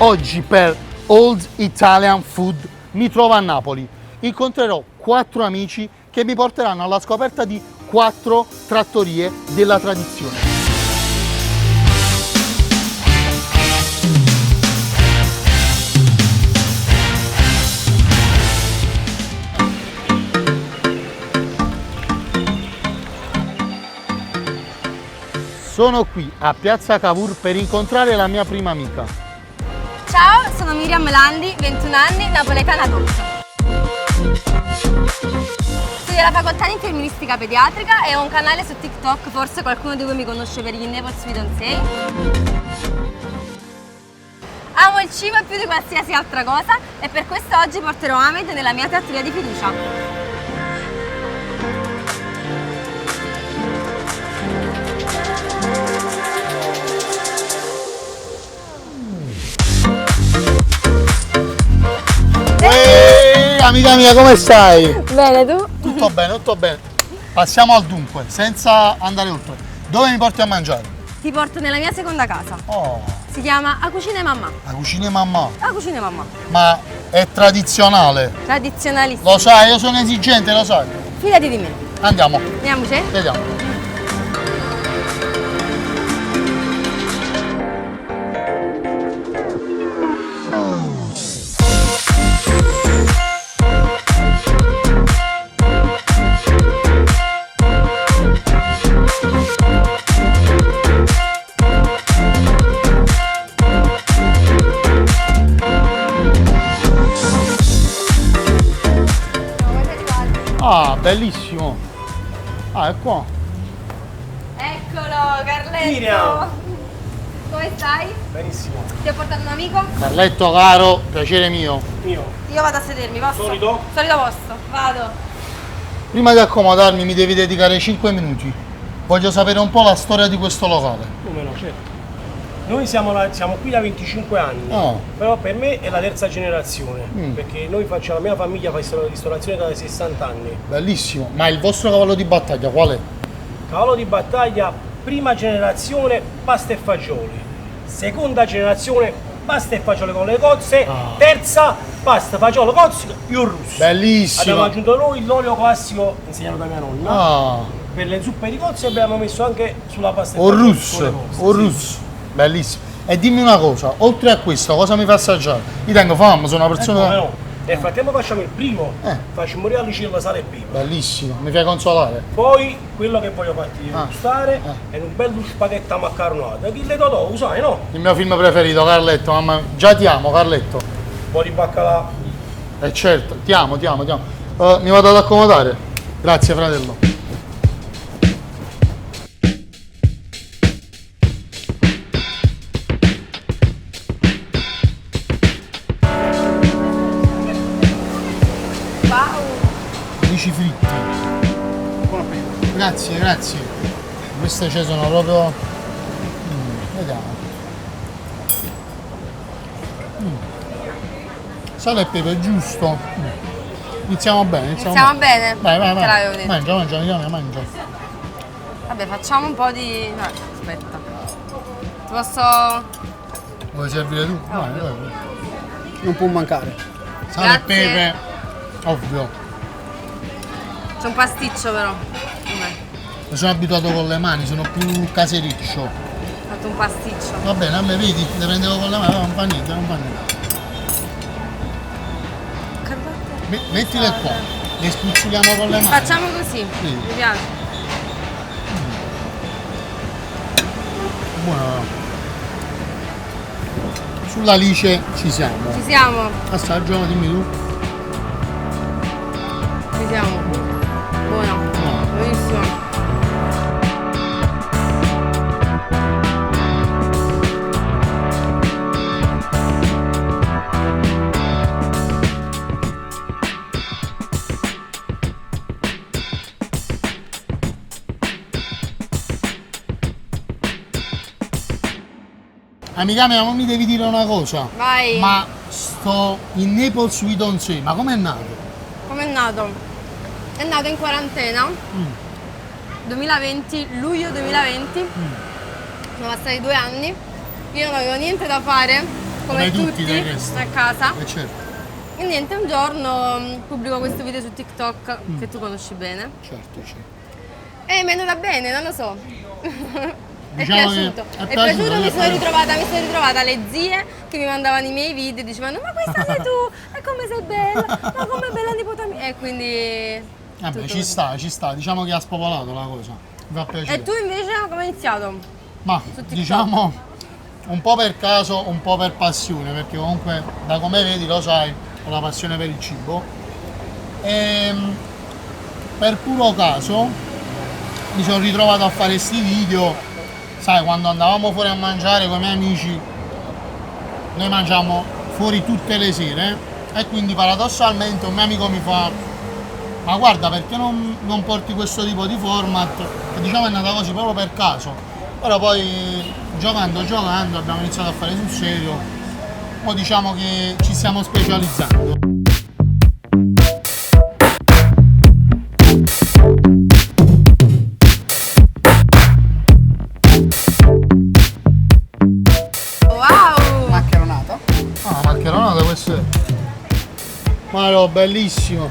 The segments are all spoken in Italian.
Oggi per Old Italian Food mi trovo a Napoli. Incontrerò 4 amici che mi porteranno alla scoperta di 4 trattorie della tradizione. Sono qui a Piazza Cavour per incontrare la mia prima amica. Ciao, sono Miriam Landi, 21 anni, napoletana dolce. Studio alla facoltà di infermieristica pediatrica e ho un canale su TikTok, forse qualcuno di voi mi conosce per gli Naples Fiancé. Amo il cibo più di qualsiasi altra cosa e per questo oggi porterò Ahmed nella mia trattoria di fiducia. Amica mia, come stai? Bene, tu? Tutto bene, tutto bene. Passiamo al dunque, senza andare oltre. Dove mi porti a mangiare? Ti porto nella mia seconda casa. Oh, Si chiama A Cucina Mamma. la cucina di mamma. A Cucina Mamma. Ma è tradizionale. Tradizionalissima. Lo sai, io sono esigente, lo sai. Fidati di me. Andiamo, Andiamoci? vediamo. Ah, bellissimo. Ah, è qua. Eccolo, Carletto! Miriam! Come stai? Benissimo. Ti ho portato un amico? Carletto caro, piacere mio. Mio. Io vado a sedermi, posso? Solito? Solito posto, vado. Prima di accomodarmi mi devi dedicare 5 minuti. Voglio sapere un po' la storia di questo locale. Come no, certo. Noi siamo qui da 25 anni, Oh. però per me è la terza generazione, perché noi facciamo, la mia famiglia fa ristorazione da 60 anni. Bellissimo. Ma il vostro cavallo di battaglia qual è? Cavallo di battaglia, prima generazione, pasta e fagioli. Seconda generazione, pasta e fagioli con le cozze. Terza, pasta, fagiolo, cozze, io russo. Bellissimo. Abbiamo aggiunto noi l'olio classico insegnato da mia nonna. Ah, Per le zuppe di cozze abbiamo messo anche sulla pasta e o fagioli con le russo, cozze, o sì. russo. Bellissimo. E dimmi una cosa, oltre a questo, cosa mi fa assaggiare? Io tengo fame, sono una persona... Come no? Nel frattempo facciamo il primo, Eh. facciamo morire alla sale e pepe. Bellissimo, mi fai consolare. Poi quello che voglio farti Ah. gustare è un bello spaghetto maccaronato. Chi le do, lo sai, no? Il mio film preferito, Carletto, mamma mia. Già ti amo, Carletto. Un po' di baccalà. Certo, ti amo, ti amo, ti amo. Mi vado ad accomodare. Grazie, fratello. Wow! Amici fritti. Buon appetito. Grazie, grazie. Queste ci sono proprio... vediamo. Sale e pepe, giusto. Iniziamo bene, Iniziamo bene? Vai, vai, Te l'avevo vai. detto. Mangia, mangia, mangia, mangia. Vabbè, facciamo un po' di... No, aspetta. Ti posso... Vuoi servire tu? Vai, vai, vai. Non può mancare. Sale e Grazie. pepe, ovvio. C'è un pasticcio però. Vabbè, Io sono abituato con le mani, sono più casericcio. ho fatto un pasticcio. Va bene, a me vedi, le prendevo con le mani, non fa niente, non fa niente. Mettile qua, le spuzzichiamo con le mani. Facciamo così, Sì. mi piace. Buono. Sull'alice ci siamo. Ci siamo, Assaggio, dimmi tu. ci siamo. Buono, No. buonissimo. Amica mia, non mi devi dire una cosa. Vai. Ma sto in Naples Fiancé, ma com'è nato? Com'è nato? È nato in quarantena. 2020, luglio 2020. Sono passati 2 anni. Io non avevo niente da fare come tutti tutti del resto. a casa. Certo, E niente, un giorno pubblico questo video su TikTok che tu conosci bene. certo, certo. E mi è andata bene, non lo so. È Diciamo che piaciuto. è È piaciuto, piaciuto, gli mi è sono ritrovata le zie che mi mandavano i miei video e dicevano ma questa sei tu, e come sei bella, ma come è bella nipote mia. E quindi... Vabbè, tutto ci così. sta, diciamo che ha spopolato la cosa. Mi fa piacere. E tu invece come hai iniziato? Ma TikTok? diciamo un po' per caso, un po' per passione, perché comunque da come vedi lo sai, ho la passione per il cibo. E per puro caso mi sono ritrovato a fare questi video. Sai, quando andavamo fuori a mangiare con i miei amici, noi mangiamo fuori tutte le sere e quindi paradossalmente un mio amico mi fa ma guarda perché non porti questo tipo di format? E diciamo è nata così proprio per caso. Però poi giocando abbiamo iniziato a fare sul serio. Ora diciamo che ci stiamo specializzando. Wow! Maccheronata. Ah, maccheronata questo è. Ma no, bellissimo.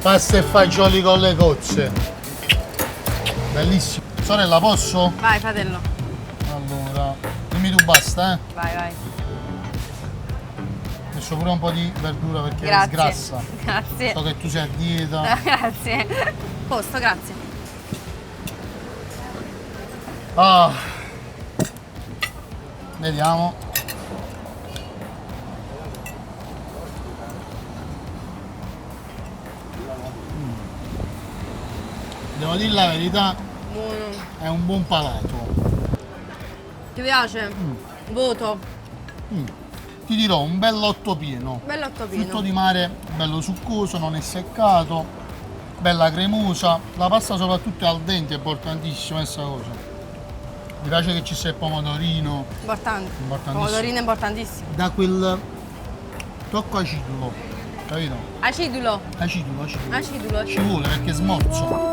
Pasta e fagioli con le cozze. Bellissimo. Sorella, posso? Vai fratello, Allora, dimmi tu basta, vai. Ho messo pure un po' di verdura perché Grazie. sgrassa. Grazie. So che tu sei a dieta. Grazie. Posto, grazie. Ah. Vediamo. Devo dire la verità, Buono. è un buon palato. Ti piace? Voto. Ti dirò un bell'otto pieno. Bello Frutto ottopino. di mare bello succoso, non è seccato, bella cremosa. La pasta soprattutto è al dente, è importantissima questa cosa. Mi piace che ci sia il pomodorino, Importante. Importantissimo. Pomodorino importantissimo. da quel tocco acidulo, capito? Acidulo. Acidulo. Acidulo. Ci vuole perché smorzo.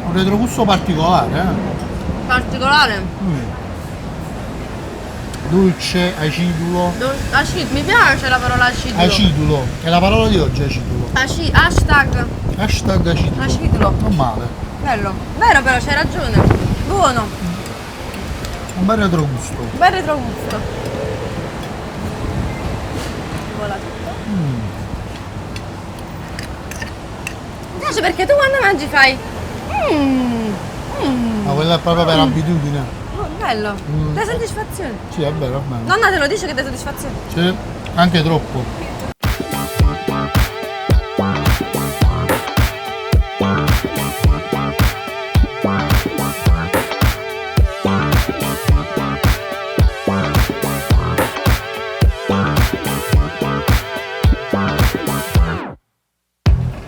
Un retrogusto particolare, Particolare. Dolce, acidulo. Mi piace la parola acidulo. Acidulo, è la parola di oggi, acidulo. Hashtag Hashtag acidulo. acidulo. Non male, Bello. Vero però, c'hai ragione. Buono. un bel retrogusto. Bel retrogusto. Vola tutto. Mi piace perché tu quando mangi fai. Ma quella è proprio per abitudine. Oh, bello. Dai soddisfazione. Sì, è vero, è vero. Nonna te lo dice che dai soddisfazione. Sì, anche troppo.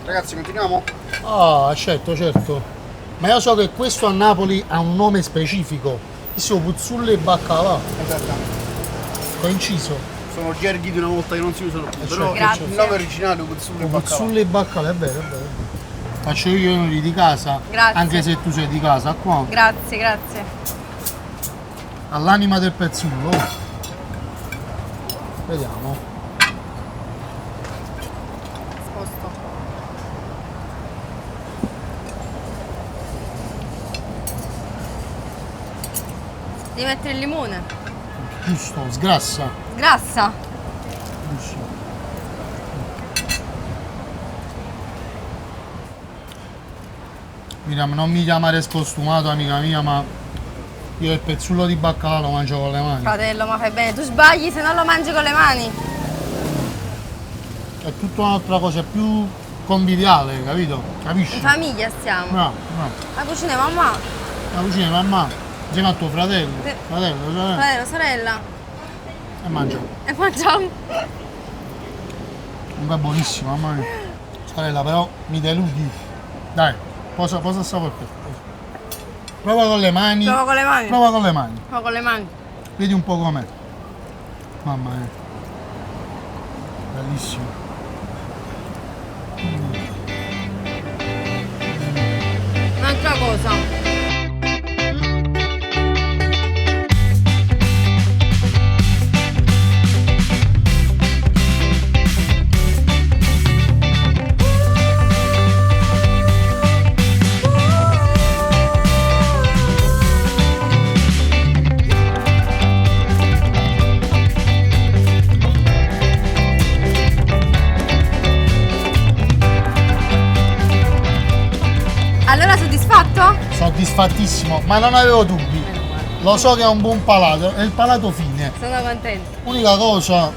Ragazzi, continuiamo? Ah, certo. Ma io so che questo a Napoli ha un nome specifico. Questo Puzzulle e Baccalà. Esattamente. Coinciso. Sono gerghi di una volta che non si usano più. Però Grazie. il nome originale è Puzzulle Baccalà. Puzzulle e Baccalà, è vero, è vero. Faccio io gli onori di casa. Grazie. Anche se tu sei di casa qua. Grazie. All'anima del pezzullo. Vediamo. Sposto. Devi mettere il limone. Giusto, sgrassa. Grassa. Giusto. Miriam, non mi chiamare scostumato, amica mia, ma Io il pezzullo di baccalà lo mangio con le mani. Fratello, ma fai bene, tu sbagli se non lo mangi con le mani. È tutta un'altra cosa, è più conviviale, capito? Capisci? In famiglia stiamo. No, no. La cucina di mamma, La cucina di mamma, insieme a tuo fratello. Sì. Fratello, sorella. fratello, sorella. E mangiamo. E mangiamo. Comunque è buonissimo, mamma mia. Sorella, però mi deludi. Dai, posa sapore per te. Prova con le mani. Provo con le mani. Prova con le mani. Provo con le mani. Vedi un po' com'è. Mamma mia. Bellissimo. Un'altra cosa. Allora soddisfatto? Soddisfattissimo, ma non avevo dubbi. Lo so che ha un buon palato, è il palato fine. Sono contenta. Unica cosa,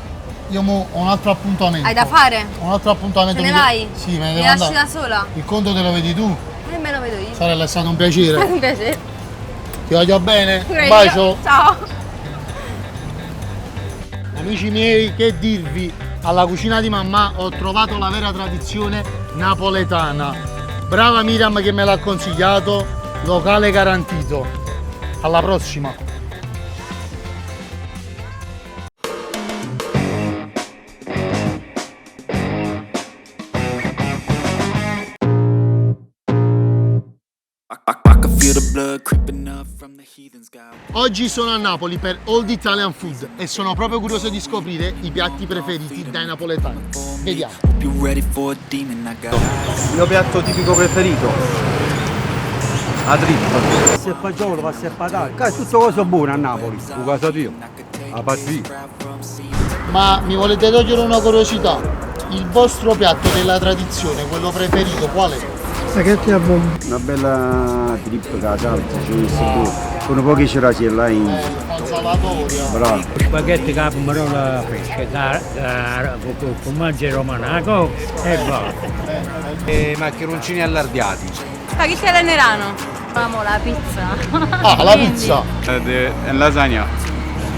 io mo ho un altro appuntamento. Hai da fare? Ho un altro appuntamento. Te ne mi de- vai? Sì, me ne Mi devo lasci andare. da sola? Il conto te lo vedi tu. E me lo vedo io. Sorella, è stato un È piacere. un piacere. Ti voglio bene. Pure Un io. bacio. Ciao. Amici miei, che dirvi? Alla cucina di mamma ho trovato la vera tradizione napoletana. Brava Miriam che me l'ha consigliato, locale garantito. Alla prossima! I can feel the blood creeping up from the heathens, God. Oggi sono a Napoli per Old Italian Food e sono proprio curioso di scoprire i piatti preferiti dai napoletani. Vediamo. Hope you ready for a demon I got. Il mio piatto tipico preferito. La trippa. Pasta e fagiolo, pasta e patate, è tutto cosa buono a Napoli, a casa tua, a partita. Ma mi volete togliere una curiosità? Il vostro piatto della tradizione, quello preferito, qual è? Una bella trippa che la salsa, ci messo con pochi cerasiella in. Consolatoria. Bravo. Spaghetti con la pomodola fresca, con il formaggio romanaco e buono. Maccheroncini allargati. Spaghetti alla Nerano. Amo la pizza. Ah, la pizza! Lasagna.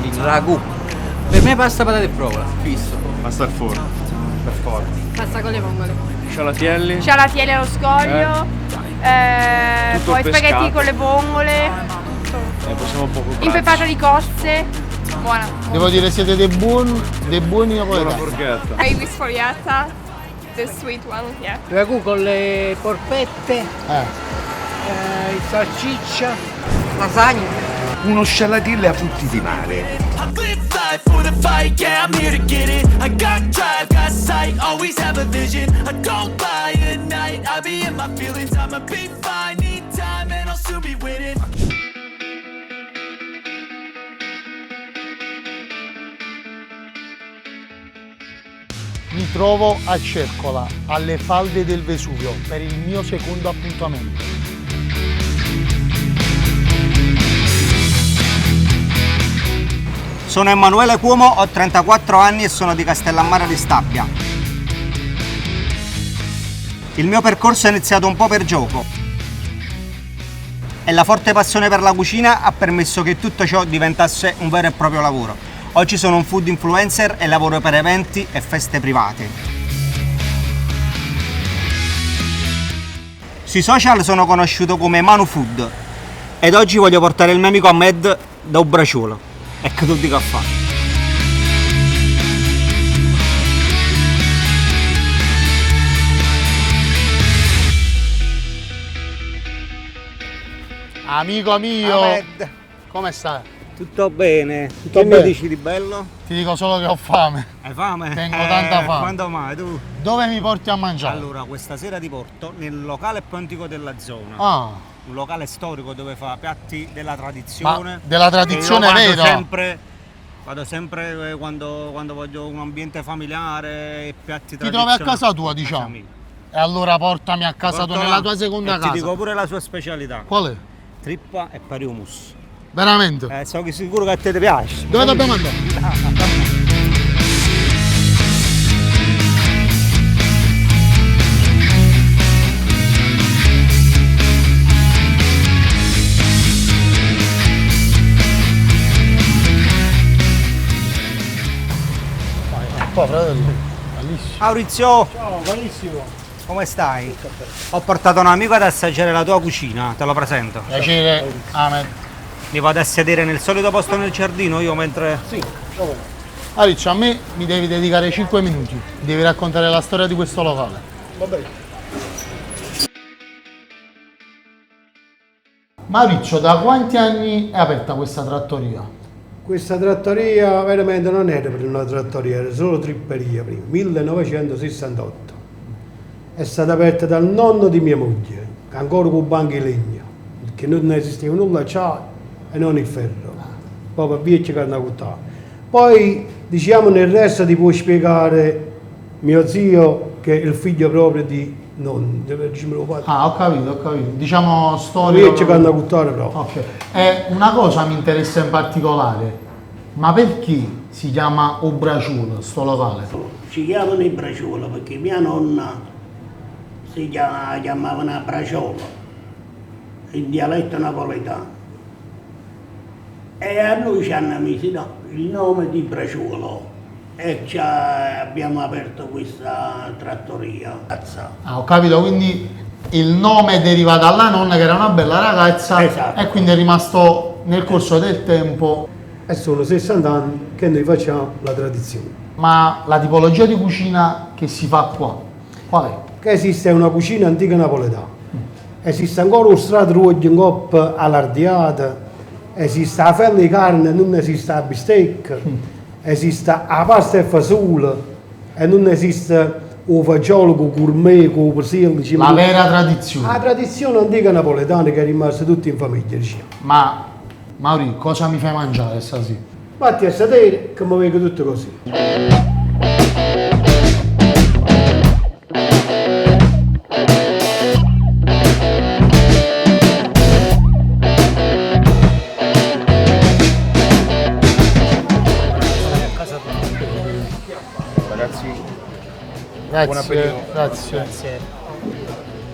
Il ragù. Per me pasta patate e provola, fisso. Pasta al forno. Per forza. Pasta con le vongole. Cialatielli. Cialatielli allo scoglio, poi spaghetti pescato. con le vongole, Possiamo poco impeppata di cozze, buona. Devo dire siete dei buoni napoletani. forchetta. Baby sfogliata, the sweet one, yeah. Ragù con le porpette, Eh. il salsiccia. Lasagna. Uno scialatiello a frutti di mare. I live life for the fight, yeah, I'm here to get it. I got drive, got sight, always have a vision. I don't lie at night, I be in my feelings. I'ma be fine, need time, and I'll soon be winning. Mi trovo a Cercola, alle falde del Vesuvio, per il mio secondo appuntamento. Sono Emanuele Cuomo, ho 34 anni e sono di Castellammare di Stabia. Il mio percorso è iniziato un po' per gioco e la forte passione per la cucina ha permesso che tutto ciò diventasse un vero e proprio lavoro. Oggi sono un food influencer e lavoro per eventi e feste private. Sui social sono conosciuto come Manu Food ed oggi voglio portare il mio amico Ahmed da Ubraciolo. E che tu dica a fare? Amico mio, Ahmed, come stai? tutto bene? Tutto Che bene. mi dici di bello? Ti dico solo che ho fame. Hai fame? Tengo tanta fame. Quando mai tu? Dove mi porti a mangiare? Allora, questa sera ti porto nel locale più antico della zona. Ah, Un locale storico dove fa piatti della tradizione. ma della tradizione E io vera? Vado sempre quando voglio un ambiente familiare e piatti Ti trovi a tradizionali. casa tua, A diciamo. casa mia. E allora portami a casa tua, Porto nella là tua seconda e casa. Ti dico pure la sua specialità. Qual è? Trippa e pari hummus. Veramente? Sono sicuro che a te ti piace. Dove dobbiamo andare? Qua, fratello. Bellissimo. Maurizio, Ciao, carissimo. come stai? Ho portato un amico ad assaggiare la tua cucina, te lo presento. Piacere, Ahmed. Mi vado a sedere nel solito posto nel giardino io mentre... Sì, dove? Maurizio, a me mi devi dedicare 5 minuti. Devi raccontare la storia di questo locale. Va bene. Maurizio, da quanti anni è aperta questa trattoria? Questa trattoria veramente non era per una trattoria, era solo tripperia prima, 1968. È stata aperta dal nonno di mia moglie, ancora con banchi di legno, perché non esisteva nulla acciaio e non il ferro, proprio via che hanno buttato. Poi diciamo nel resto ti può spiegare mio zio che è il figlio proprio di nonno, Ah, ho capito. Diciamo via storia. che hanno buttato proprio. Ok. Una cosa mi interessa in particolare. Ma perché si chiama Obraciuolo, sto locale? Si chiamano i Braciolo perché mia nonna chiamavano Braciolo, in dialetto napoletano. E a noi ci hanno messo il nome di Braciolo e abbiamo aperto questa trattoria. Ah, ho capito, quindi il nome deriva dalla nonna che era una bella ragazza. Esatto. E quindi è rimasto nel corso del tempo. E sono 60 anni che noi facciamo la tradizione. Ma la tipologia di cucina che si fa qua, qual è? Che esiste una cucina antica napoletana, esiste ancora un strato roglio in coppa allardiata, esiste la fella di carne e non esiste la bistecca, esiste la pasta e fasola e non esiste un fagiolo con gourmet, con persilli. La vera tradizione. La tradizione antica napoletana che è rimasta tutta in famiglia, diciamo. Ma Mauri, cosa mi fai mangiare stasera? Vatti a sedere che mi vedo tutto così. Ragazzi, Grazie, buon appetito. grazie.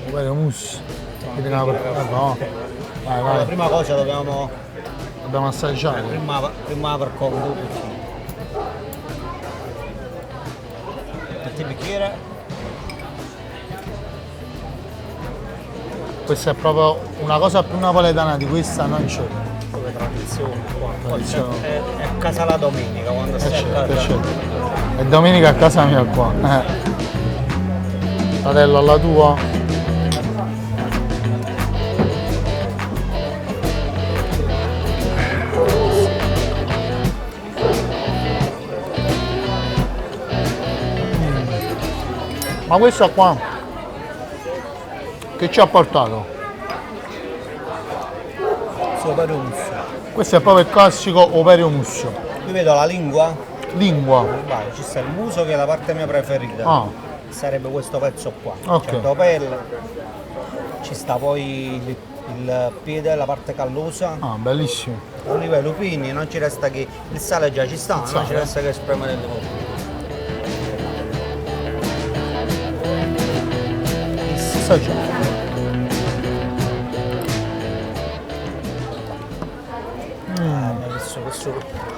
Guarda, mousse. No. Vai. La prima cosa dobbiamo assaggiare. prima per conto. Metti il bicchiere. Questa è proprio una cosa più napoletana di questa non c'è. Come tradizione. Tradizione. È casa la domenica quando stai a casa. È domenica a casa mia qua. Fratello, alla tua? Ma questo qua che ci ha portato? Operio musso. Questo è proprio il classico operio musso. Qui vedo la lingua. Lingua. Vai, ci sta il muso che è la parte mia preferita. Ah. Sarebbe questo pezzo qua. Ok. Certo pelle. Ci sta poi il piede, la parte callosa. Ah, bellissimo. Olive e lupini, non ci resta che il sale già ci sta, non ci resta che spremere il limone.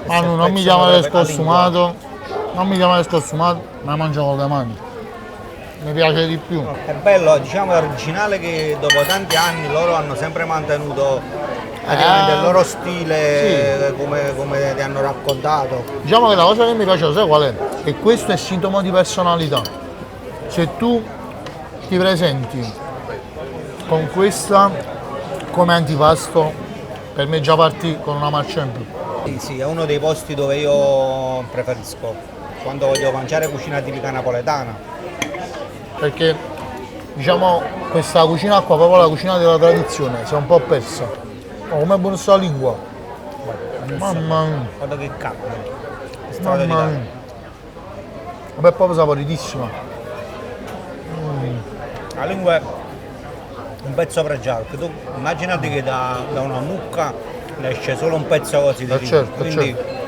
Manu, non mi chiamare scostumato, ma mangio con le mani. Mi piace di più. È bello, diciamo, è originale che dopo tanti anni loro hanno sempre mantenuto praticamente il loro stile, sì, come ti hanno raccontato. Diciamo che la cosa che mi piace, sai qual è? Che questo è sintomo di personalità. Se tu ti presenti con questa come antipasto, per me già parti con una marcia in più. Sì, è uno dei posti dove io preferisco quando voglio mangiare cucina tipica napoletana. Perché diciamo questa cucina qua, proprio la cucina della tradizione, si è un po' persa. Oh, com'è buona sta lingua! Mamma mia! Guarda che carne! Mamma mia! Vabbè, è proprio saporitissima. La lingua è un pezzo pregiato, perché tu immaginati che da una mucca ne esce solo un pezzo così di certo, quindi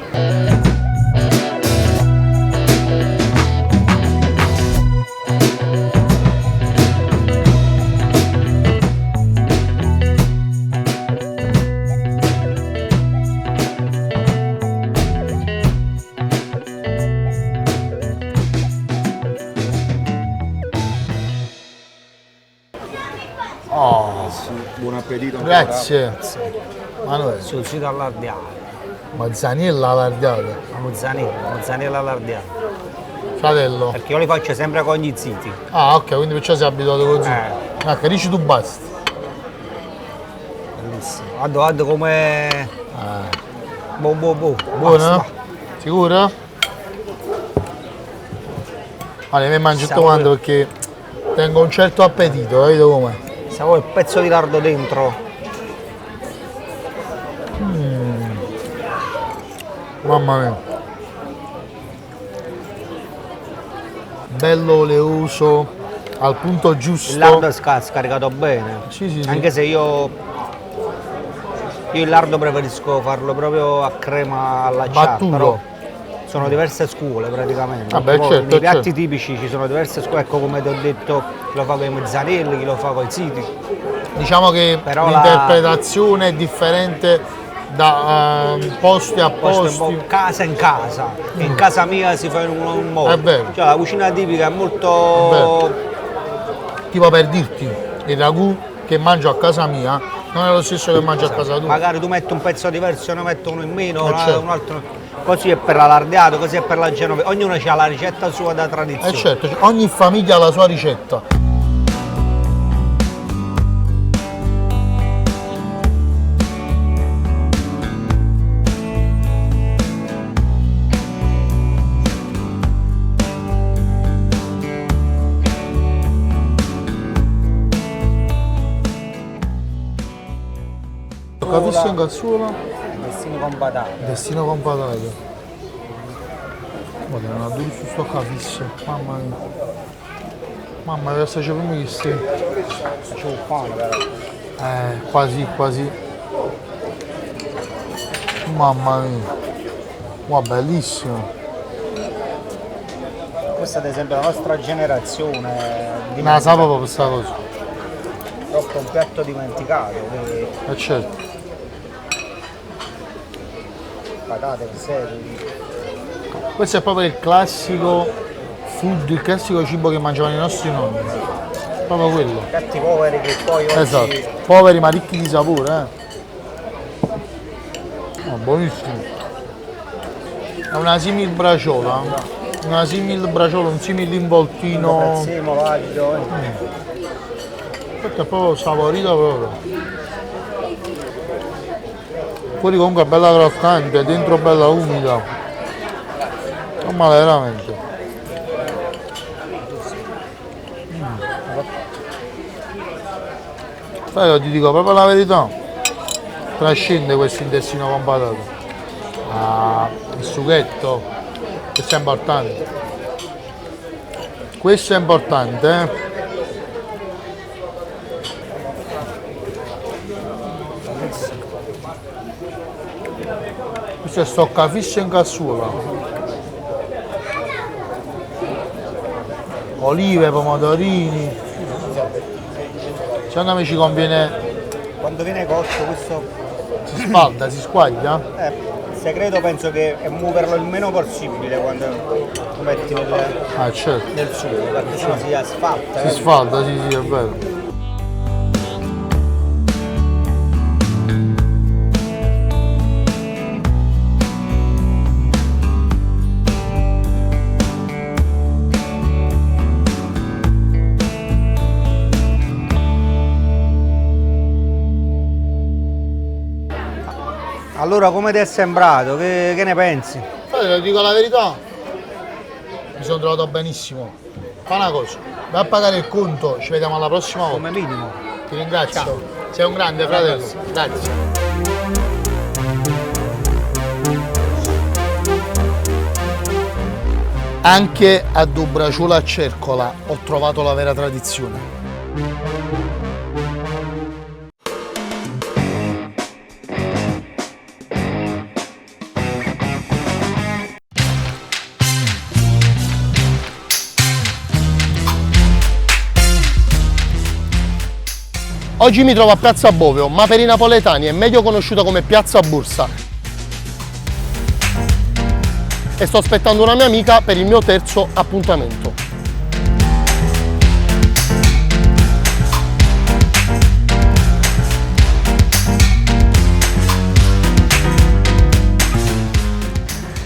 Buon appetito. Grazie. Manuel. sul sito allardiato. Mozzanella allargata. Mozzanella allardiata. Fratello. Perché io li faccio sempre con gli ziti. Ah, ok, quindi perciò sei abituato così. Ecco, dici tu basta. Bellissimo. Guarda come... Buono? Buono? Sicuro? Allora, mi mangio tutto quanto perché tengo un certo appetito, capito come? Se vuoi il pezzo di lardo dentro. Mamma mia. Bello oleoso, al punto giusto. Il lardo è scaricato bene. Sì. Anche se io il lardo preferisco farlo proprio a crema alla battuto. Sono diverse scuole praticamente. Vabbè, certo, nei piatti certo. tipici ci sono diverse scuole, ecco come ti ho detto, chi lo fa con i mezzanelli, chi lo fa con i siti. Diciamo che Però l'interpretazione è differente da posti a posti. Casa in casa. In casa mia si fa in un modo. È vero. Cioè la cucina tipica è molto... Tipo per dirti, il ragù che mangio a casa mia non è lo stesso che mangio a casa tua. Magari tu metti un pezzo diverso, io ne metto uno in meno, certo. un altro. Così è per l'allargato, così è per la genovese. Ognuno ha la ricetta sua da tradizione. Certo, ogni famiglia ha la sua ricetta. Capisci in cassola? Destino con patate. Destino con patate. Guarda, non adoro su sto capisco. Mamma mia. Mamma mia, adesso c'è prima che sì. C'è un pane però. Quasi. Mamma mia. Guarda, bellissimo. Questa ad esempio è la nostra generazione. Non la sa proprio questa cosa. Troppo un piatto dimenticato. Quindi... certo. Patate, seri. Questo è proprio il classico food, il classico cibo che mangiavano i nostri nonni. Proprio quello. Piatti poveri che poi oggi... Esatto, poveri ma ricchi di sapore, buonissimo. È una simil braciola, un simil involtino. Prezzemolo, aglio. Questo è proprio saporito proprio. Fuori comunque è bella croccante, dentro bella umida. Non male veramente. Sai, io ti dico proprio la verità. Trascende questo intestino con patate. Il sughetto. Questo è importante. Questo è importante, Questo è stoccafisso in cassuola. Olive, pomodorini. Secondo me ci conviene. Quando viene cotto questo si spalda, si squaglia? Il segreto penso che è muoverlo il meno possibile quando lo metti certo. nel sugo, perché sennò si asfalta. Si sfalda, sì, è vero. Allora, come ti è sembrato? Che ne pensi? Ti dico la verità, mi sono trovato benissimo. Fa una cosa, vai a pagare il conto, ci vediamo alla prossima volta. Come minimo. Ti ringrazio. Ciao. Sei un grande fratello. Grazie. Anche a Dobraciola a Cercola ho trovato la vera tradizione. Oggi mi trovo a Piazza Bovio, ma per i napoletani è meglio conosciuta come Piazza Bursa. E sto aspettando una mia amica per il mio terzo appuntamento.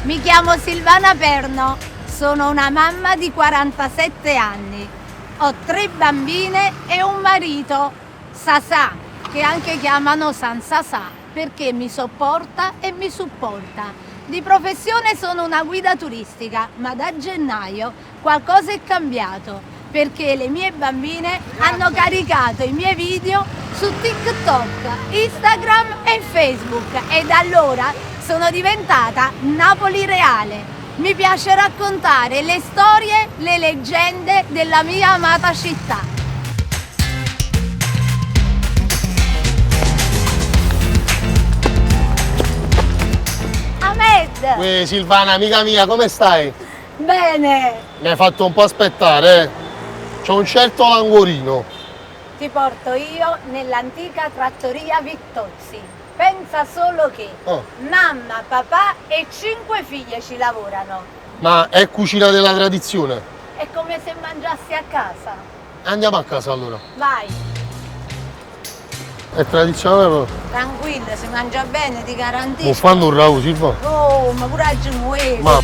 Mi chiamo Silvana Perno, sono una mamma di 47 anni. Ho 3 bambine e un marito, Sasà, che anche chiamano San Sasà, perché mi sopporta e mi supporta. Di professione sono una guida turistica, ma da gennaio qualcosa è cambiato, perché le mie bambine hanno caricato i miei video su TikTok, Instagram e Facebook e da allora sono diventata Napoli reale. Mi piace raccontare le storie, le leggende della mia amata città. Ahmed! Silvana, amica mia, come stai? Bene! Mi hai fatto un po' aspettare, C'ho un certo languorino. Ti porto io nell'antica trattoria Vittozzi. Pensa solo che mamma, papà e 5 figlie ci lavorano. Ma è cucina della tradizione? È come se mangiassi a casa. Andiamo a casa allora. Vai. È tradizionale? Tranquilla, si mangia bene, ti garantisco. Non fanno un ragù, Silva? Oh, ma pure a genuese. Ma...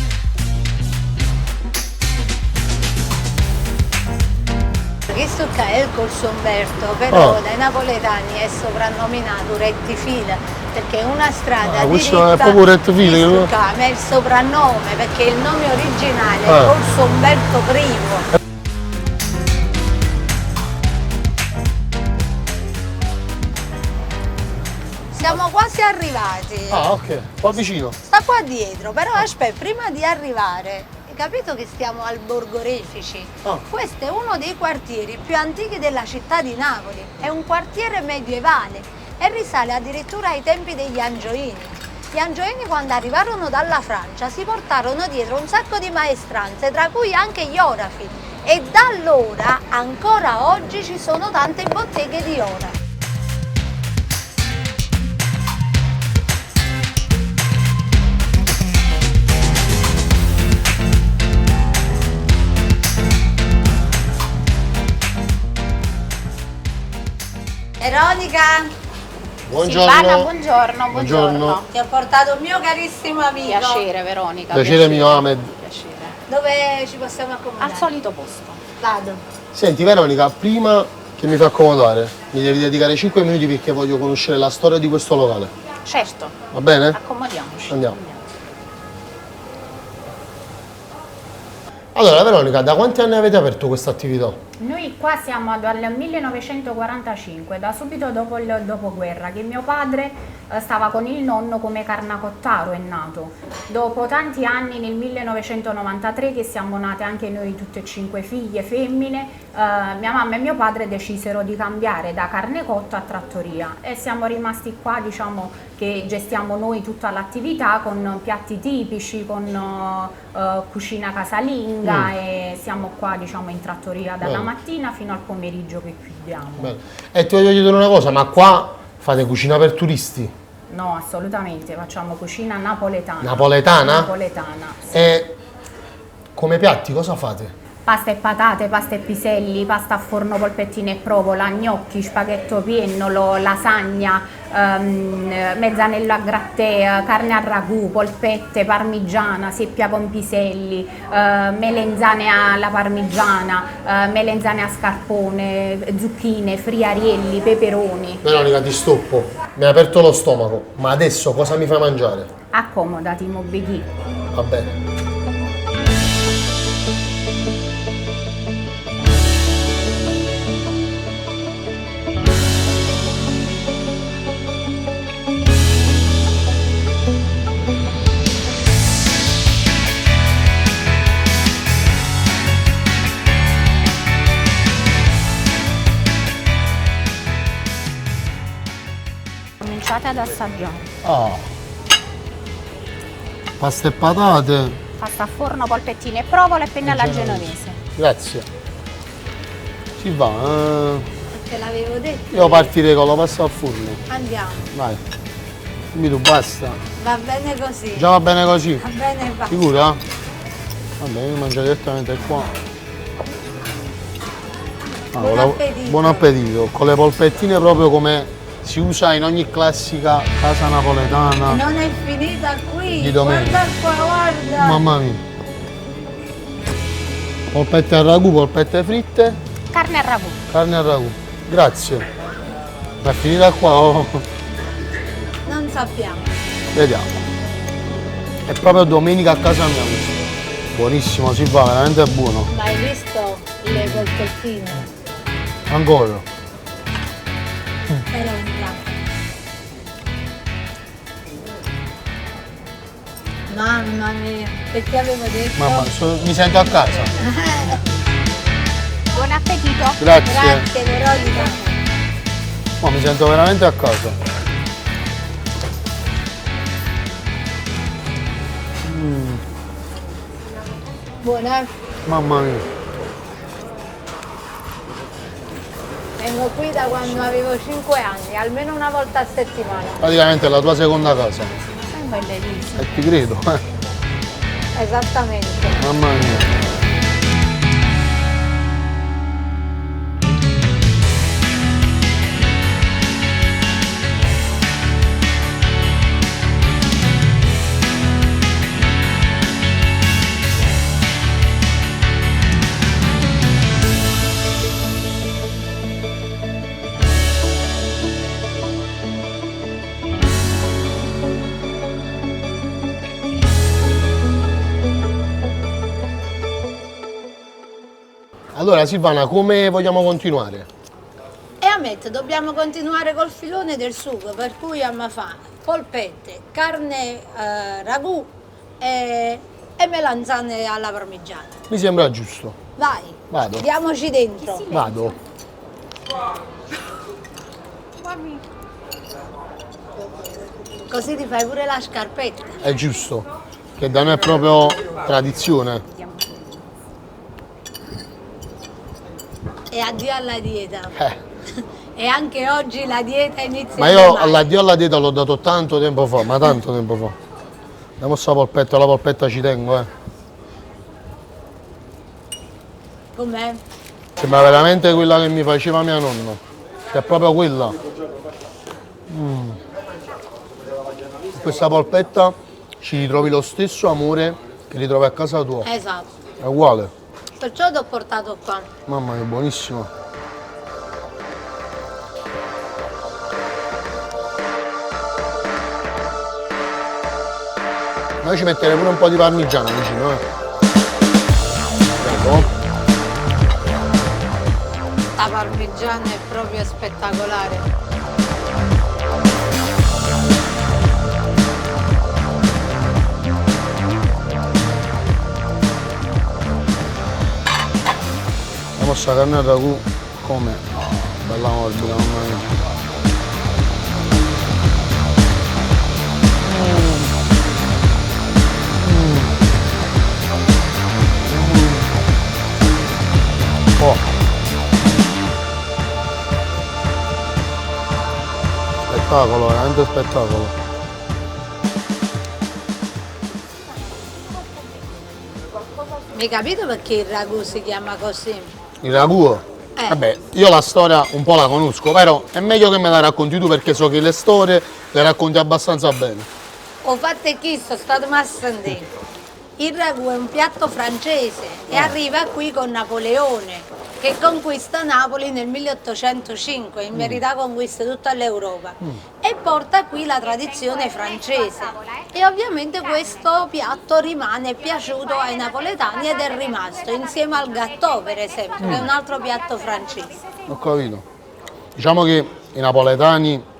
Questo qua è il Corso Umberto, però dai napoletani è soprannominato rettifila perché è una strada questo diritta. è proprio rettifila? Questo qua è il soprannome perché il nome originale è Corso Umberto I. Siamo quasi arrivati. Ah, ok, un po' vicino. Sta qua dietro, però aspetta, prima di arrivare, hai capito che stiamo al Borgo Refici? Questo è uno dei quartieri più antichi della città di Napoli. È un quartiere medievale e risale addirittura ai tempi degli Angioini. Gli Angioini quando arrivarono dalla Francia si portarono dietro un sacco di maestranze, tra cui anche gli orafi. E da allora, ancora oggi, ci sono tante botteghe di ora. Veronica! Buongiorno! Silvana, buongiorno, Buongiorno. Ti ho portato il mio carissimo amico. Piacere, Veronica. Piacere mio, Ahmed. Piacere. Dove ci possiamo accomodare? Al solito posto. Vado. Senti Veronica, prima che mi fai accomodare, mi devi dedicare 5 minuti perché voglio conoscere la storia di questo locale. Certo. Va bene? Accomodiamoci. Andiamo. Allora Veronica, da quanti anni avete aperto questa attività? Noi qua siamo dal 1945, da subito dopo il dopoguerra, che mio padre stava con il nonno come carnacottaro, è nato. Dopo tanti anni, nel 1993, che siamo nate anche noi tutte e 5 figlie femmine, mia mamma e mio padre decisero di cambiare da carne cotta a trattoria e siamo rimasti qua, diciamo che gestiamo noi tutta l'attività con piatti tipici, con cucina casalinga e siamo qua, diciamo, in trattoria dalla mattina fino al pomeriggio che chiudiamo. Bene. E ti voglio chiedere una cosa, ma qua fate cucina per turisti? No, assolutamente, facciamo cucina napoletana. Napoletana? Napoletana, sì. E come piatti cosa fate? Pasta e patate, pasta e piselli, pasta a forno, polpettine e provola, gnocchi, spaghetto piennolo, lasagna, mezzanello a grattè, carne a ragù, polpette, parmigiana, seppia con piselli, melenzane alla parmigiana, melenzane a scarpone, zucchine, friarielli, peperoni. Veronica, ti stoppo. Mi hai aperto lo stomaco, ma adesso cosa mi fai mangiare? Accomodati, Mobighi. Va bene. Cominciate ad assaggiare. Pasta e patate. Pasta a forno, polpettine e provola e penne alla genovese. Grazie. Si va. Te l'avevo detto. Io partirei con la pasta al forno. Andiamo. Vai. Dimmi tu, basta. Va bene così. Già va bene così? Va bene, va. Sicura? Vabbè, io mangio direttamente qua. Buon appetito. Buon appetito. Con le polpettine proprio come si usa in ogni classica casa napoletana. Non è finita qui. Di domenica. Guarda qua, guarda. Mamma mia. Polpette al ragù, polpette fritte, Carne a ragù. carne al ragù. Grazie. Ma è finita qua o... Non sappiamo. Vediamo. È proprio domenica a casa mia questo. Buonissimo, si fa, veramente buono. Ma hai visto le polpettine? Ancora. Era un piatto. Mamma mia, perché avevo detto? Mamma, mi sento a casa. Buon appetito. Grazie. Grazie Veronica. Ma mi sento veramente a casa. Buona. Mamma mia. Vengo qui da quando avevo 5 anni, almeno una volta a settimana. Praticamente è la tua seconda casa. È bellissimo. E ti credo. Esattamente. Mamma mia. Allora Silvana, come vogliamo continuare? E ammetto, dobbiamo continuare col filone del sugo, per cui amma fa polpette, carne ragù e melanzane alla parmigiana. Mi sembra giusto. Vai, Vado. diamoci dentro. Vado. Così ti fai pure la scarpetta. È giusto. Che da noi è proprio tradizione. E addio alla dieta. E anche oggi la dieta inizia. Ma io all'addio alla dieta l'ho dato tanto tempo fa, ma tanto tempo fa. Andiamo sta polpetta, la polpetta ci tengo, Com'è? Sembra veramente quella che mi faceva mia nonna. Che è proprio quella. Questa polpetta ci ritrovi lo stesso amore che ritrovi a casa tua. Esatto. È uguale. Perciò ti ho portato qua. Mamma mia, buonissimo. Noi ci metteremo pure un po' di parmigiano vicino, Prego. La parmigiana è proprio spettacolare. La nostra carne al ragù come? Bella morbida, mamma mia. Oh. Spettacolo, veramente spettacolo. Mi hai capito perché il ragù si chiama così? Il ragù? Vabbè, io la storia un po' la conosco, però è meglio che me la racconti tu perché so che le storie le racconti abbastanza bene. Ho fatto chi sto stato a sentire. Il ragù è un piatto francese e arriva qui con Napoleone che conquista Napoli nel 1805, in verità conquista tutta l'Europa e porta qui la tradizione francese e ovviamente questo piatto rimane piaciuto ai napoletani ed è rimasto insieme al gâteau per esempio, che è un altro piatto francese. Ho capito. Diciamo che i napoletani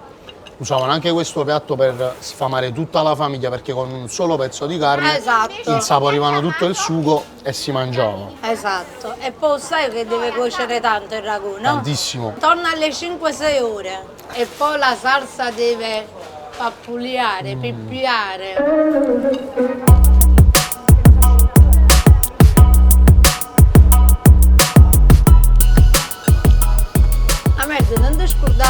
usavano anche questo piatto per sfamare tutta la famiglia perché con un solo pezzo di carne insaporivano tutto il sugo e si mangiava. Esatto, e poi sai che deve cuocere tanto il ragù, no? Tantissimo. Torna alle 5-6 ore e poi la salsa deve pappuliare, pippiare. A me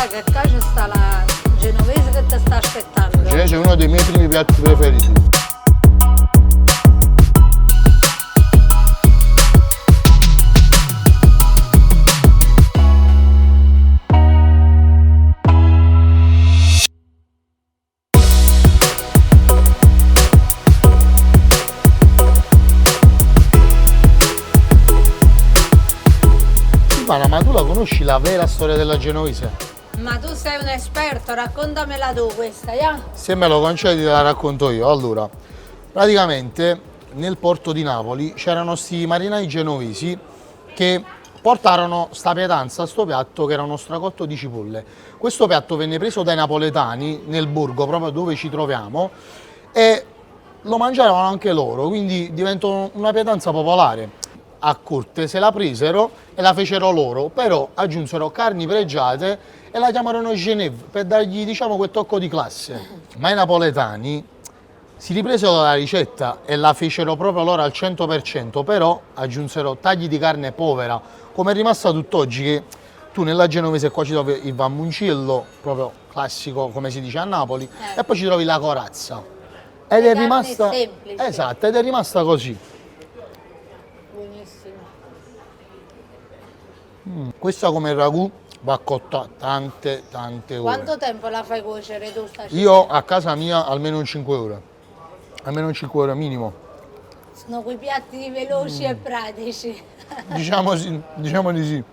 Dai che qua ci sta la genovese che ti sta aspettando. La genovese è uno dei miei primi piatti preferiti. Ma tu la conosci la vera storia della genovese? Ma tu sei un esperto, raccontamela tu questa, ya? Se me lo concedi te la racconto io. Allora, praticamente nel porto di Napoli c'erano sti marinai genovesi che portarono sta pietanza, sto piatto che era uno stracotto di cipolle. Questo piatto venne preso dai napoletani nel borgo, proprio dove ci troviamo, e lo mangiavano anche loro, quindi diventò una pietanza popolare. A corte se la presero e la fecero loro, però aggiunsero carni pregiate e la chiamarono Genève per dargli, diciamo, quel tocco di classe. Ma i napoletani si ripresero la ricetta e la fecero proprio loro al 100%, però aggiunsero tagli di carne povera, come è rimasta tutt'oggi, che tu nella genovese qua ci trovi il vammuncillo, proprio classico come si dice a Napoli, e poi ci trovi la corazza. Ed è rimasta, esatto, ed è rimasta così. Questa come ragù va cotta tante ore. Quanto tempo la fai cuocere tu sta città? Io a casa mia almeno 5 ore. Almeno 5 ore minimo. Sono quei piatti veloci e pratici. Diciamo di sì.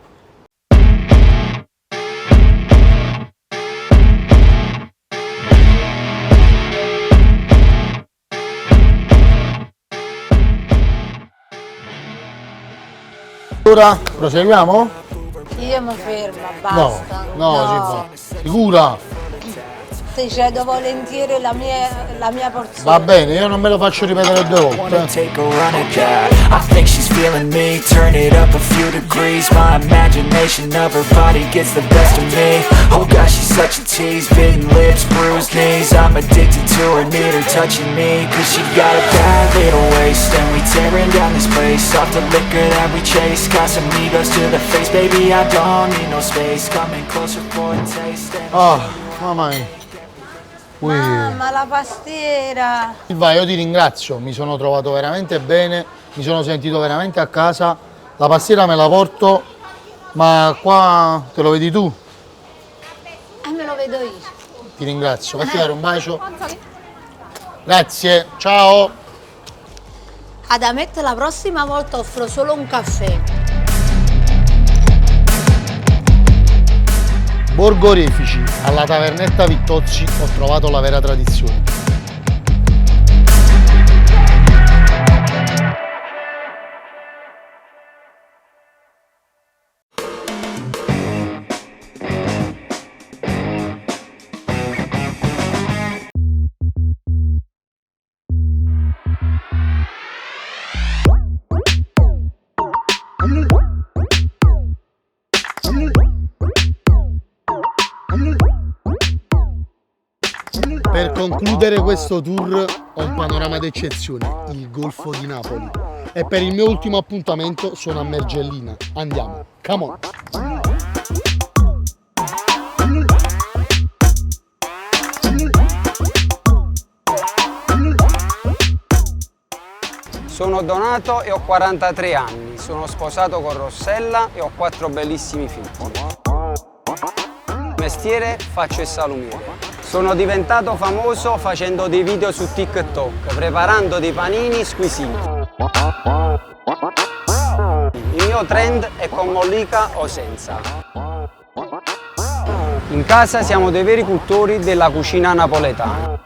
Ora proseguiamo? Io mi fermo, basta. No. Sicura? Ti cedo volentieri la mia porzione. Va bene, io non me lo faccio ripetere 2 volte. I think she's feeling me, turn it up a few degrees. My imagination of her body gets the best of me. Oh gosh, she's such a tease, bitten lips, bruised knees. I'm addicted to her, need her touching me. Cause she got a bad little waist, and we tearing down this place. Off the liquor that we chase, got some egos to the face. Baby, I don't need no space, coming closer for a taste. Mamma mia. Mamma, la pastiera! Silva, io ti ringrazio, mi sono trovato veramente bene, mi sono sentito veramente a casa. La pastiera me la porto, ma qua te lo vedi tu? Me lo vedo io. Ti ringrazio, fatti dare un bacio. Grazie, ciao! Ad Amette la prossima volta offro solo un caffè. Borgo Refici, alla tavernetta Vittozzi ho trovato la vera tradizione. Per concludere questo tour ho un panorama d'eccezione, il Golfo di Napoli. E per il mio ultimo appuntamento sono a Mergellina. Andiamo, come on! Sono Donato e ho 43 anni, sono sposato con Rossella e ho 4 bellissimi figli. Mestiere faccio il salumiere. Sono diventato famoso facendo dei video su TikTok, preparando dei panini squisiti. Il mio trend è con mollica o senza. In casa siamo dei veri cultori della cucina napoletana.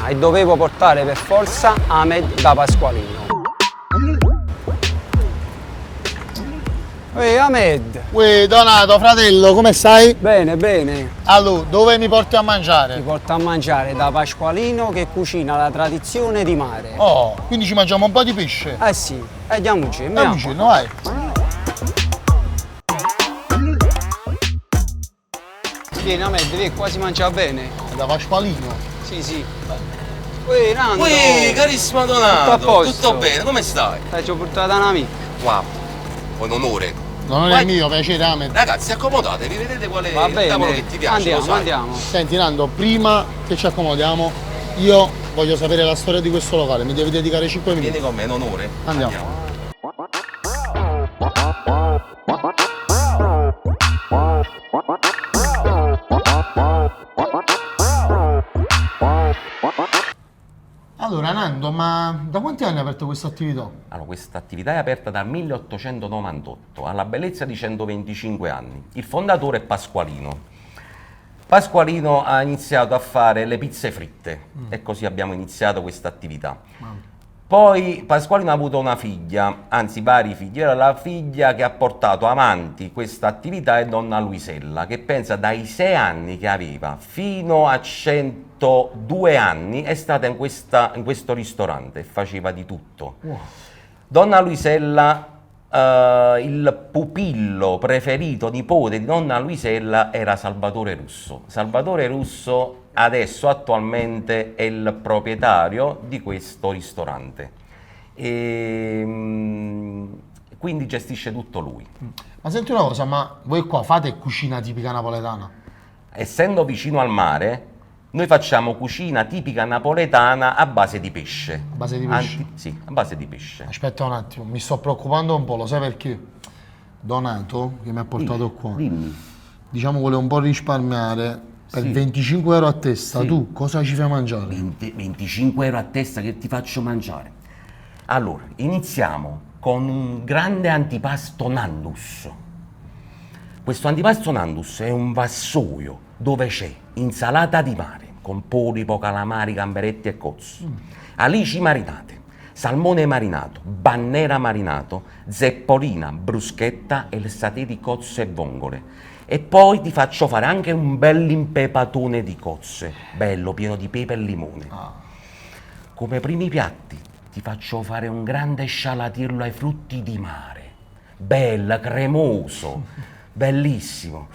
E dovevo portare per forza Ahmed da Pasqualino. Ehi Ahmed! Uè Donato, fratello, come stai? Bene, bene. Allora, dove mi porti a mangiare? Ti porto a mangiare da Pasqualino che cucina la tradizione di mare. Oh, quindi ci mangiamo un po' di pesce? Eh sì, andiamoci, andiamoci, vai! Vieni Ahmed, vedi, qua si mangia bene. Da Pasqualino? Sì, sì. Uè Nando! Uè, carissimo Donato! Tutto a posto? Tutto bene, come stai? Ci ho portato un amico. Wow, un onore. Non è mio, piacere Ahmed. Ragazzi, accomodatevi, vedete qual è Va il bene, tavolo che ti piace. lo sai. andiamo. Senti Nando, prima che ci accomodiamo, io voglio sapere la storia di questo locale, mi devi dedicare 5 minuti. Vieni con me, in onore. Andiamo. Allora Nando, ma da quanti anni hai aperto questa attività? Allora, questa attività è aperta dal 1898, alla bellezza di 125 anni. Il fondatore è Pasqualino. Pasqualino ha iniziato a fare le pizze fritte e così abbiamo iniziato questa attività. Poi Pasqualino ha avuto una figlia, anzi vari figli. Era la figlia che ha portato avanti questa attività è donna Luisella, che pensa dai 6 anni che aveva fino a 102 anni è stata in questo ristorante e faceva di tutto. Donna Luisella, il pupillo preferito, nipote di donna Luisella, era Salvatore Russo. Salvatore Russo adesso attualmente è il proprietario di questo ristorante e quindi gestisce tutto lui. Ma senti una cosa, ma voi qua fate cucina tipica napoletana? Essendo vicino al mare, noi facciamo cucina tipica napoletana a base di pesce. A base di pesce? Sì, a base di pesce. Aspetta un attimo, mi sto preoccupando un po', lo sai perché? Donato, che mi ha portato qua, diciamo vuole un po' risparmiare. Per 25 euro a testa, tu cosa ci fai mangiare? 25 euro a testa che ti faccio mangiare? Allora, iniziamo con un grande antipasto Nandus. Questo antipasto Nandus è un vassoio dove c'è insalata di mare con polipo, calamari, gamberetti e cozzi, alici marinate, salmone marinato, bannera marinato, zeppolina, bruschetta e il satè di cozze e vongole. E poi ti faccio fare anche un bell'impepatone di cozze, bello, pieno di pepe e limone. Come primi piatti ti faccio fare un grande scialatirlo ai frutti di mare, bello, cremoso, bellissimo.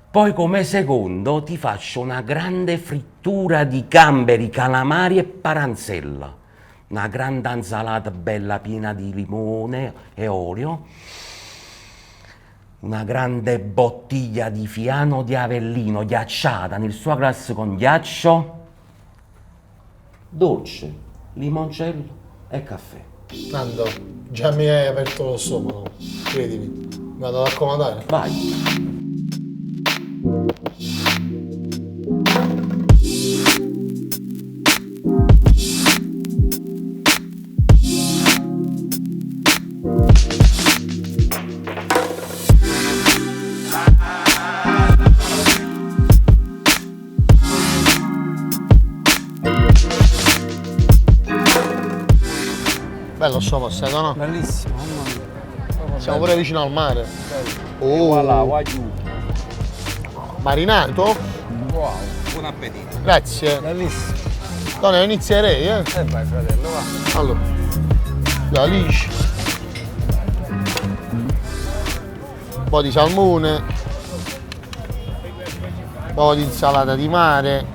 Poi come secondo ti faccio una grande frittura di gamberi, calamari e paranzella, una grande insalata bella piena di limone e olio, una grande bottiglia di Fiano di Avellino ghiacciata nel suo glass con ghiaccio, dolce, limoncello e caffè. Nando, già mi hai aperto lo stomaco, credimi. Vado ad accomodare. Vai. Bello sto passato, no? Bellissimo, mamma mia. Siamo pure vicino al mare. Voilà, guagliù. Marinato? Wow, buon appetito. Grazie. Bellissimo. Donna, inizierei, eh? Vai fratello, va. Allora, le alici. Un po' di salmone. Un po' di insalata di mare.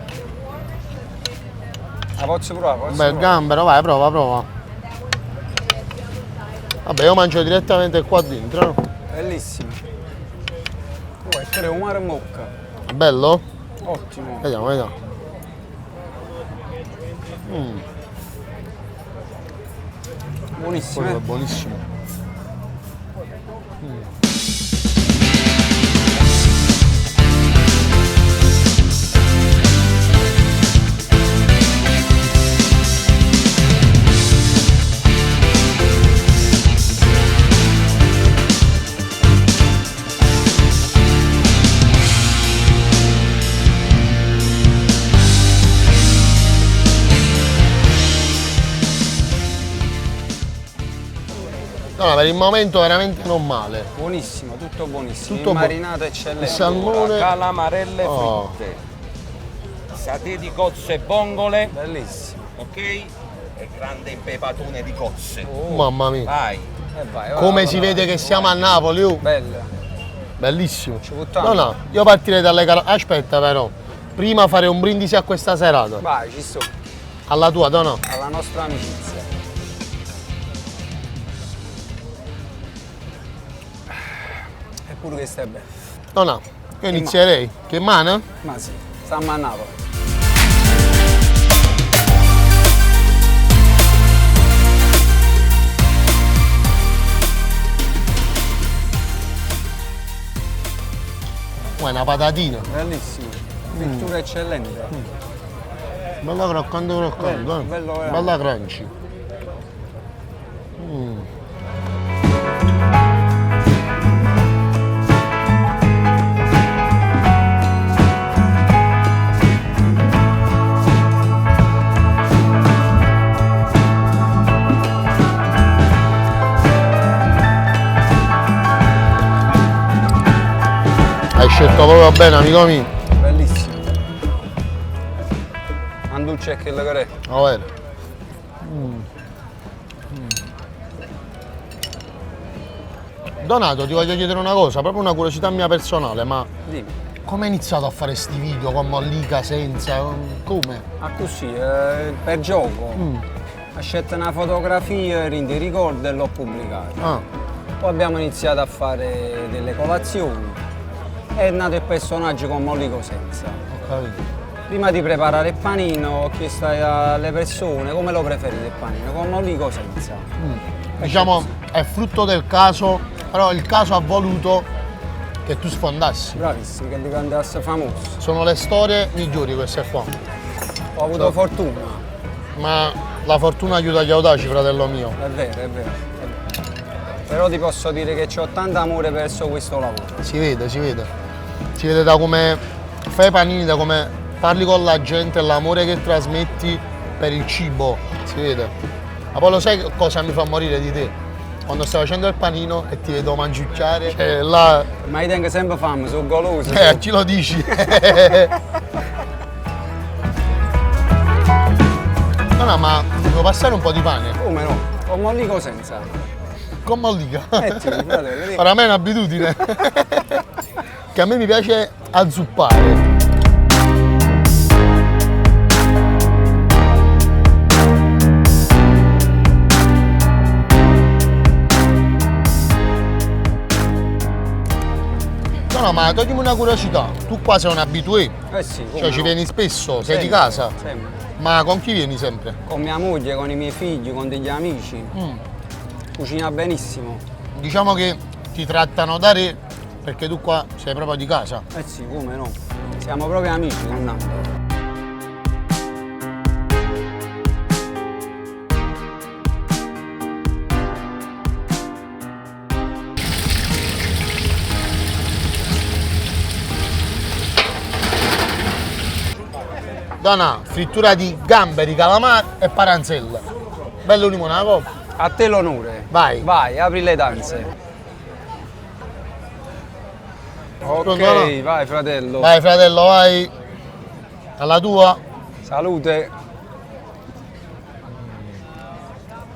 La posso provare? Un bel gambero, vai, prova. Vabbè, io mangio direttamente qua dentro, no? Bellissimo. Vuoi essere un mare mocca? Bello? Ottimo. Vediamo. Buonissimo. Quello è buonissimo. No, per il momento veramente non male. Buonissimo, tutto buonissimo. Tutto il marinato eccellente. Il salmone. Calamarelle fritte. Satè di cozze e vongole. Bellissimo. Ok? E grande impepatone di cozze. Mamma mia. Vai. Vai, Come si vede che siamo a Napoli, Bella. Bellissimo. Ci buttiamo. No, io partirei dalle aspetta però. Prima fare un brindisi a questa serata. Vai, ci sto. Alla tua, no? Alla nostra amicizia. pure questo è bello. No, io inizierei. Che mana? Ma sì, sta a Napoli. Una patatina. Bellissimo. Frittura eccellente. Bella croccante. Bello, bello veramente. Bella crunchy. Hai scelto proprio bene, amico mio. Bellissimo. Anduccia e che le care. Va bene. Donato, ti voglio chiedere una cosa, proprio una curiosità mia personale, ma Dimmi. come hai iniziato a fare sti video con mollica, senza? Come? Ah così, per gioco. Ho scelto una fotografia, di ricordo e l'ho pubblicata. Poi abbiamo iniziato a fare delle colazioni. È nato il personaggio con mollico senza. Ho capito. Prima di preparare il panino ho chiesto alle persone come lo preferite il panino, con mollico senza. Diciamo, è frutto del caso, però il caso ha voluto che tu sfondassi. Bravissimo, che diventasse famoso. Sono le storie migliori queste qua. Ho avuto fortuna. Ma la fortuna aiuta gli audaci, fratello mio. È vero, è vero. Però ti posso dire che c'ho tanto amore verso questo lavoro. Si vede. Si vede da come fai i panini, da come parli con la gente, l'amore che trasmetti per il cibo. Si vede. Ma poi lo sai cosa mi fa morire di te? Quando stai facendo il panino e ti vedo mangiucchiare, cioè là... Ma io tengo sempre fame, sono goloso. A chi lo dici? No, ma devo passare un po' di pane. Come no? Con mollico senza. Con mollica? Sì, fratello. Ora a me è un'abitudine. Che a me mi piace azzuppare. No, ma toglimi una curiosità. Tu qua sei un abitué. Sì, come cioè ci no. vieni spesso, sei di Sempre, casa. sempre. Ma con chi vieni sempre? Con mia moglie, con i miei figli, con degli amici. Cucina benissimo. Diciamo che ti trattano da re perché tu qua sei proprio di casa. Sì, come no. Siamo proprio amici con Nando. Dona, frittura di gamberi, calamari e paranzella. Bello limonato. A te l'onore. Vai. Vai, apri le danze. Ok, Pronto? vai fratello. Vai fratello, vai. Alla tua. Salute.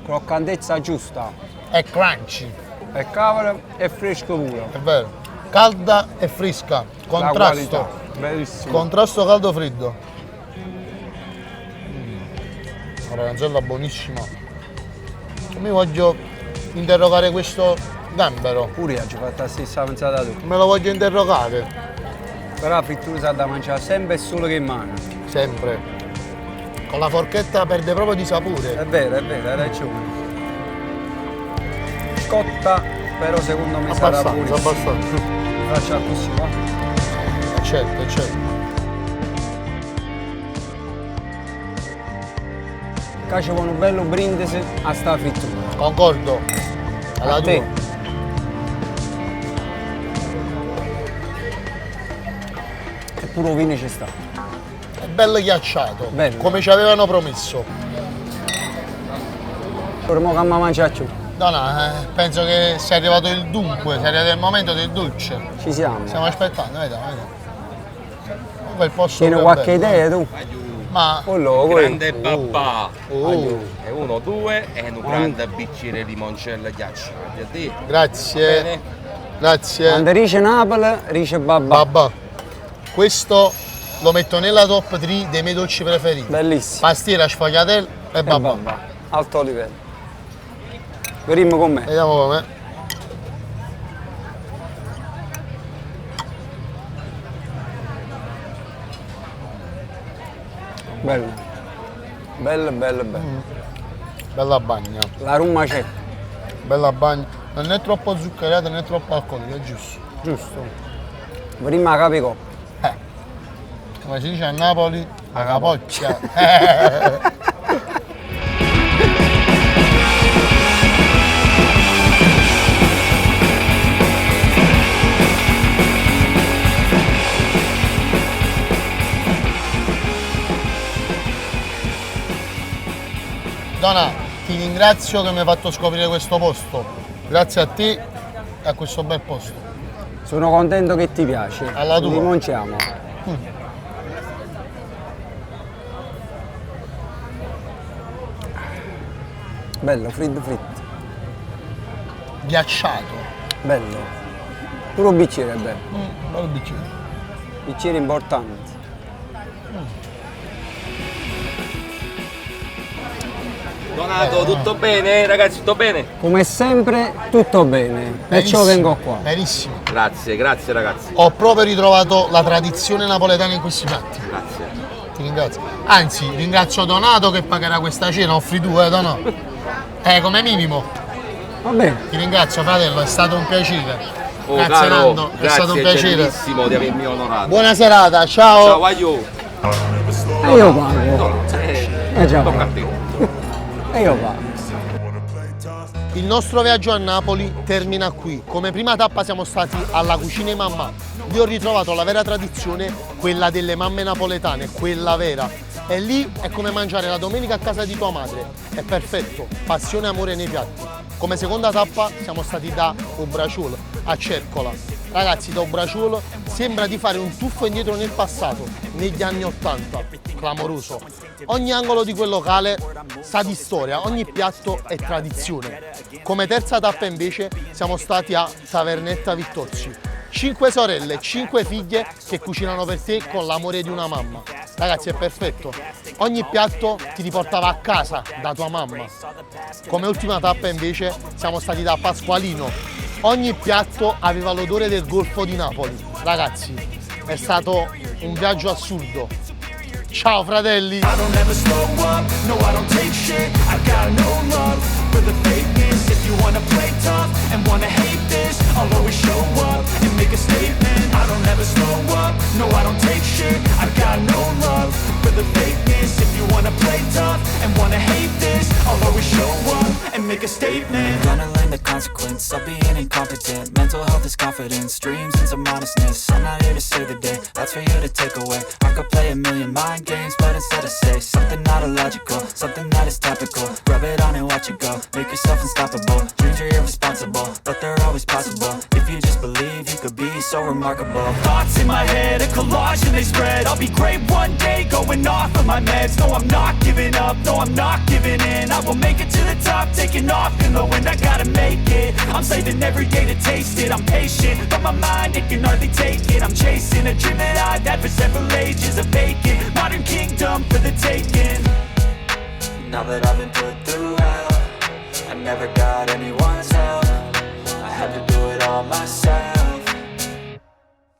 Croccantezza giusta. È crunchy. È cavolo e fresco puro. È vero. Calda e fresca. Contrasto. Bellissimo. Contrasto caldo-freddo. La paranzella buonissima. Mi voglio interrogare questo gambero. Pure io ci ho fatto la stessa pensata tu. Me lo voglio interrogare. Però la frittura sa da mangiare sempre e solo che in mano. Sempre. Con la forchetta perde proprio di sapore. È vero, hai ragione. Cotta, però secondo me sarà buonissima. Abbastanza. Mi faccia così qua. Certo. Qua c'è un bello brindisi a sta frittura. Concordo. Alla A tua. te. E pure vino ci sta. È bello ghiacciato. Bello. Come ci avevano promesso. Ora mo che mi mangiare più. No, penso che sia arrivato il dunque, sia arrivato il momento del dolce. Ci siamo. Stiamo aspettando, vedi. Quel posto Tieni che è qualche bello. idea tu? Ma Grande babà. Oh. E 1, 2 e un grande bicchiere di limoncello ghiacciato. A te. Grazie. Bene. Grazie. Quando dice Napoli, dice babà. Babà. Questo lo metto nella top 3 dei miei dolci preferiti. Bellissimo. Pastiera, sfogliatella e babà. Alto livello. Vediamo con me. Vediamo com'è. Bella. Bella. Bella bagna. La rumma c'è. Bella bagna. Non è troppo zuccherata né troppo alcolica, è giusto. Giusto. Prima capicò. Come si dice a Napoli, a capoccia. Donna, ti ringrazio che mi hai fatto scoprire questo posto. Grazie a te e a questo bel posto. Sono contento che ti piace. Alla tua. Limonciamo. Bello, fritto. Ghiacciato. Bello. Pure un bicchiere è bello. Bello bicchiere. Bicchiere importante. Donato, tutto bene? Ragazzi, tutto bene? Come sempre, tutto bene. Perciò vengo qua. Benissimo. Grazie ragazzi. Ho proprio ritrovato la tradizione napoletana in questi piatti. Grazie. Ti ringrazio. Anzi, ringrazio Donato che pagherà questa cena, offri tu, Donato. Come minimo. Va bene. Ti ringrazio fratello, è stato un piacere. Oh, Grazie caro, Nando, è stato un piacere. Bellissimo di avermi onorato. Buona serata, ciao. Ciao, aglio. E io pago. Già. Tocca a te. E io pago. Il nostro viaggio a Napoli termina qui. Come prima tappa siamo stati alla Cucine Mamma. Lì ho ritrovato la vera tradizione, quella delle mamme napoletane, quella vera. E lì è come mangiare la domenica a casa di tua madre. È perfetto, passione e amore nei piatti. Come seconda tappa siamo stati da Ubraciolo, a Cercola. Ragazzi, da Ubraciolo sembra di fare un tuffo indietro nel passato, negli anni 80. Clamoroso. Ogni angolo di quel locale sa di storia, ogni piatto è tradizione. Come terza tappa invece siamo stati a Tavernetta Vittozzi. 5 sorelle, 5 figlie che cucinano per te con l'amore di una mamma. Ragazzi, è perfetto. Ogni piatto ti riportava a casa da tua mamma. Come ultima tappa invece siamo stati da Pasqualino. Ogni piatto aveva l'odore del Golfo di Napoli. Ragazzi, è stato un viaggio assurdo. Ciao fratelli! I'll always show up and make a statement. I don't ever slow up, no I don't take shit. I got no love for the fakeness. If you wanna play tough and wanna hate this, I'll always show up and make a statement. Gonna learn the consequence of being incompetent. Mental health is confidence, dreams and some honestness. I'm not here to save the day, that's for you to take away. I could play a million mind games, but instead I say something not illogical, something that is topical. Rub it on and watch it go, make yourself unstoppable. Dreams are irresponsible, but they're always possible. If you just believe, you could be so remarkable. Thoughts in my head, a collage and they spread. I'll be great one day, going off of my meds. No, I'm not giving up, no, I'm not giving in. I will make it to the top, taking off in the wind. I gotta make it, I'm saving every day to taste it. I'm patient, but my mind, it can hardly take it. I'm chasing a dream that I've had for several ages. A vacant, modern kingdom for the taking. Now that I've been put through hell, I never got anyone's help. I had to do it all myself.